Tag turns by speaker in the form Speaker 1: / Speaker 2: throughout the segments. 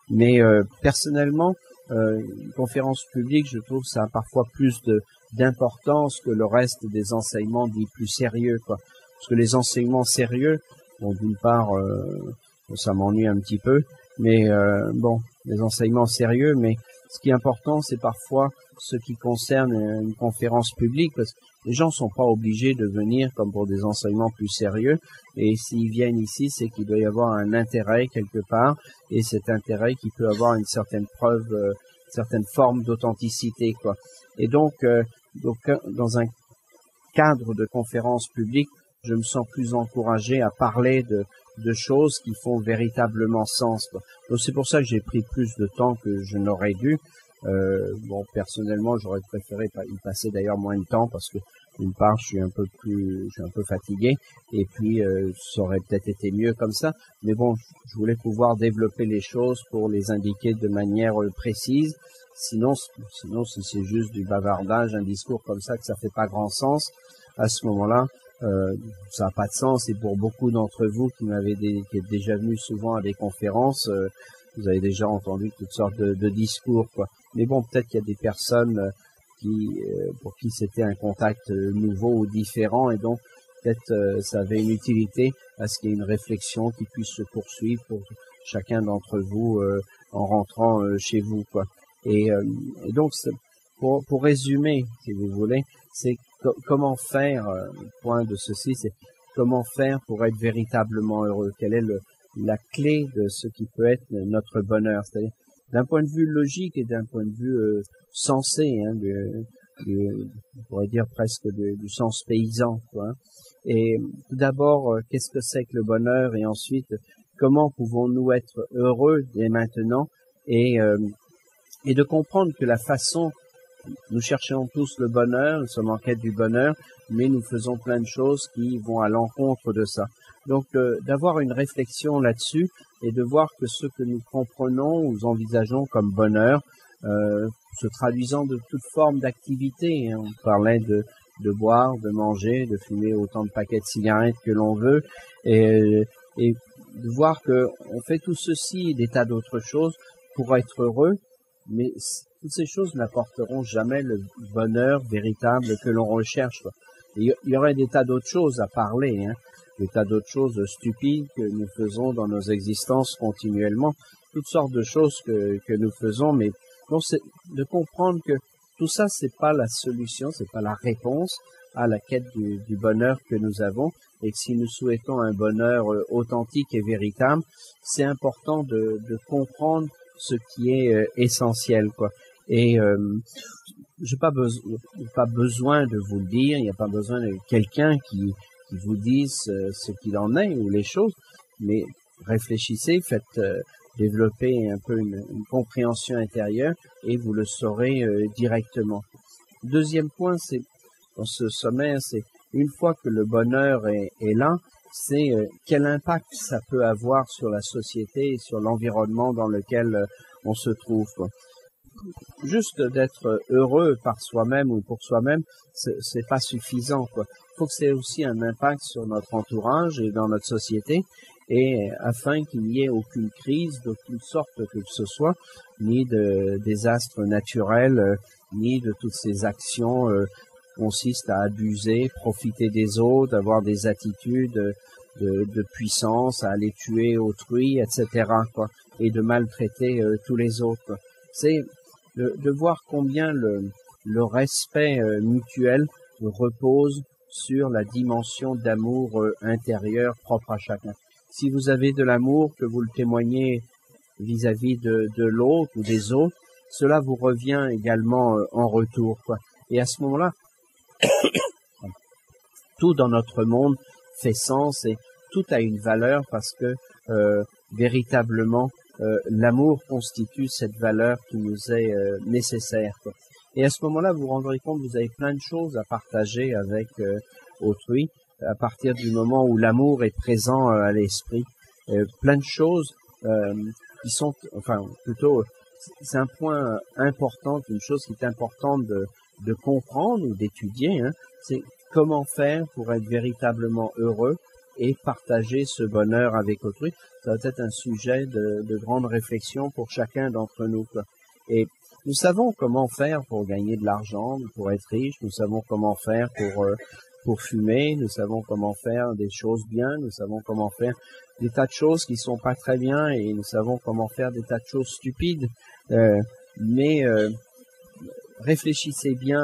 Speaker 1: Mais personnellement, une conférence publique, je trouve, ça a parfois plus d'importance que le reste des enseignements dits plus sérieux, quoi. Parce que les enseignements sérieux, bon, d'une part, ça m'ennuie un petit peu, mais bon, les enseignements sérieux, mais ce qui est important, c'est parfois ce qui concerne une conférence publique, parce que les gens sont pas obligés de venir comme pour des enseignements plus sérieux, et s'ils viennent ici, c'est qu'il doit y avoir un intérêt quelque part, et cet intérêt qui peut avoir une certaine preuve, une certaine forme d'authenticité, quoi. Et donc, dans un cadre de conférence publique, je me sens plus encouragé à parler de choses qui font véritablement sens, quoi. Donc c'est pour ça que j'ai pris plus de temps que je n'aurais dû. Bon, personnellement, j'aurais préféré y passer d'ailleurs moins de temps parce que d'une part, je suis un peu fatigué, et puis ça aurait peut-être été mieux comme ça. Mais bon, je voulais pouvoir développer les choses pour les indiquer de manière précise. Sinon, si c'est juste du bavardage, un discours comme ça, que ça fait pas grand sens, à ce moment-là, ça n'a pas de sens. Et pour beaucoup d'entre vous qui êtes déjà venus souvent à des conférences, vous avez déjà entendu toutes sortes de discours, quoi. Mais bon, peut-être qu'il y a des personnes pour qui c'était un contact nouveau ou différent, et donc peut-être ça avait une utilité à ce qu'il y ait une réflexion qui puisse se poursuivre pour chacun d'entre vous en rentrant chez vous, quoi. Et donc pour résumer, si vous voulez, c'est comment faire, point de ceci, c'est comment faire pour être véritablement heureux. Quelle est la clé de ce qui peut être notre bonheur, c'est-à-dire d'un point de vue logique et d'un point de vue sensé, hein, on pourrait dire presque du sens paysan, quoi, hein. Et tout d'abord, qu'est-ce que c'est que le bonheur, et ensuite, comment pouvons-nous être heureux dès maintenant, et de comprendre que la façon, nous cherchons tous le bonheur, nous sommes en quête du bonheur, mais nous faisons plein de choses qui vont à l'encontre de ça. Donc, d'avoir une réflexion là-dessus et de voir que ce que nous comprenons ou envisageons comme bonheur, se traduisant de toute forme d'activité, hein. On parlait de boire, de manger, de fumer autant de paquets de cigarettes que l'on veut, et de voir que on fait tout ceci et des tas d'autres choses pour être heureux, mais toutes ces choses n'apporteront jamais le bonheur véritable que l'on recherche, quoi. Il y aurait des tas d'autres choses à parler, hein, des tas d'autres choses stupides que nous faisons dans nos existences continuellement, toutes sortes de choses que nous faisons, mais bon, c'est de comprendre que tout ça, c'est pas la solution, c'est pas la réponse à la quête du bonheur que nous avons, et que si nous souhaitons un bonheur authentique et véritable, c'est important de comprendre ce qui est essentiel, quoi. Et j'ai pas besoin de vous le dire, il n'y a pas besoin de quelqu'un qui vous dise ce qu'il en est ou les choses, mais réfléchissez, faites développer un peu une compréhension intérieure, et vous le saurez directement. Deuxième point, c'est dans ce sommaire, c'est une fois que le bonheur est là, c'est quel impact ça peut avoir sur la société et sur l'environnement dans lequel on se trouve, quoi. Juste d'être heureux par soi-même ou pour soi-même, c'est pas suffisant, quoi. Il faut que c'est aussi un impact sur notre entourage et dans notre société, et afin qu'il n'y ait aucune crise d'aucune sorte que ce soit, ni de désastres naturels, ni de toutes ces actions qui consistent à abuser, profiter des autres, avoir des attitudes de puissance, à aller tuer autrui, etc., quoi, et de maltraiter tous les autres, quoi. C'est de voir combien le respect mutuel repose sur la dimension d'amour intérieur propre à chacun. Si vous avez de l'amour, que vous le témoignez vis-à-vis de l'autre ou des autres, cela vous revient également en retour, quoi. Et à ce moment-là, tout dans notre monde fait sens et tout a une valeur, parce que véritablement l'amour constitue cette valeur qui nous est nécessaire, quoi. Et à ce moment-là, vous vous rendrez compte que vous avez plein de choses à partager avec autrui, à partir du moment où l'amour est présent à l'esprit. Plein de choses qui sont, enfin plutôt, c'est un point important, une chose qui est importante de comprendre ou d'étudier, hein, c'est comment faire pour être véritablement heureux et partager ce bonheur avec autrui. Ça va être un sujet de grande réflexion pour chacun d'entre nous, quoi. Et nous savons comment faire pour gagner de l'argent, pour être riche. Nous savons comment faire pour fumer. Nous savons comment faire des choses bien. Nous savons comment faire des tas de choses qui sont pas très bien, et nous savons comment faire des tas de choses stupides. Mais réfléchissez bien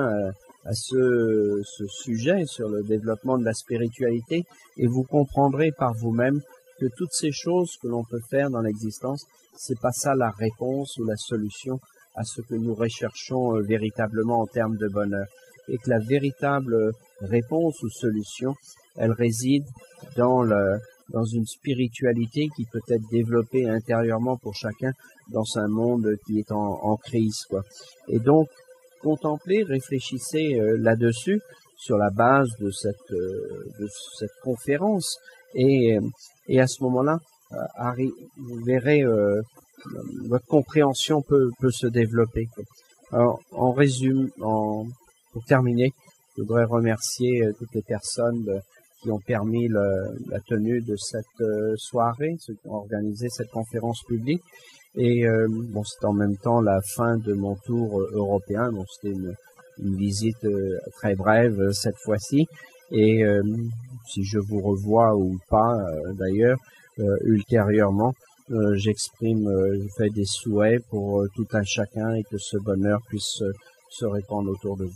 Speaker 1: à ce sujet sur le développement de la spiritualité, et vous comprendrez par vous-même que toutes ces choses que l'on peut faire dans l'existence, c'est pas ça la réponse ou la solution à ce que nous recherchons véritablement en termes de bonheur, et que la véritable réponse ou solution, elle réside dans une spiritualité qui peut être développée intérieurement pour chacun dans un monde qui est en crise, quoi. Et donc, contemplez, réfléchissez là-dessus sur la base de cette conférence, et à ce moment-là, vous verrez votre compréhension peut se développer. Alors, pour terminer, je voudrais remercier toutes les personnes qui ont permis la tenue de cette soirée, ceux qui ont organisé cette conférence publique. Et bon, c'est en même temps la fin de mon tour européen. Donc c'était une visite très brève cette fois-ci. Et si je vous revois ou pas, d'ailleurs, ultérieurement, je fais des souhaits pour tout un chacun, et que ce bonheur puisse se répandre autour de vous.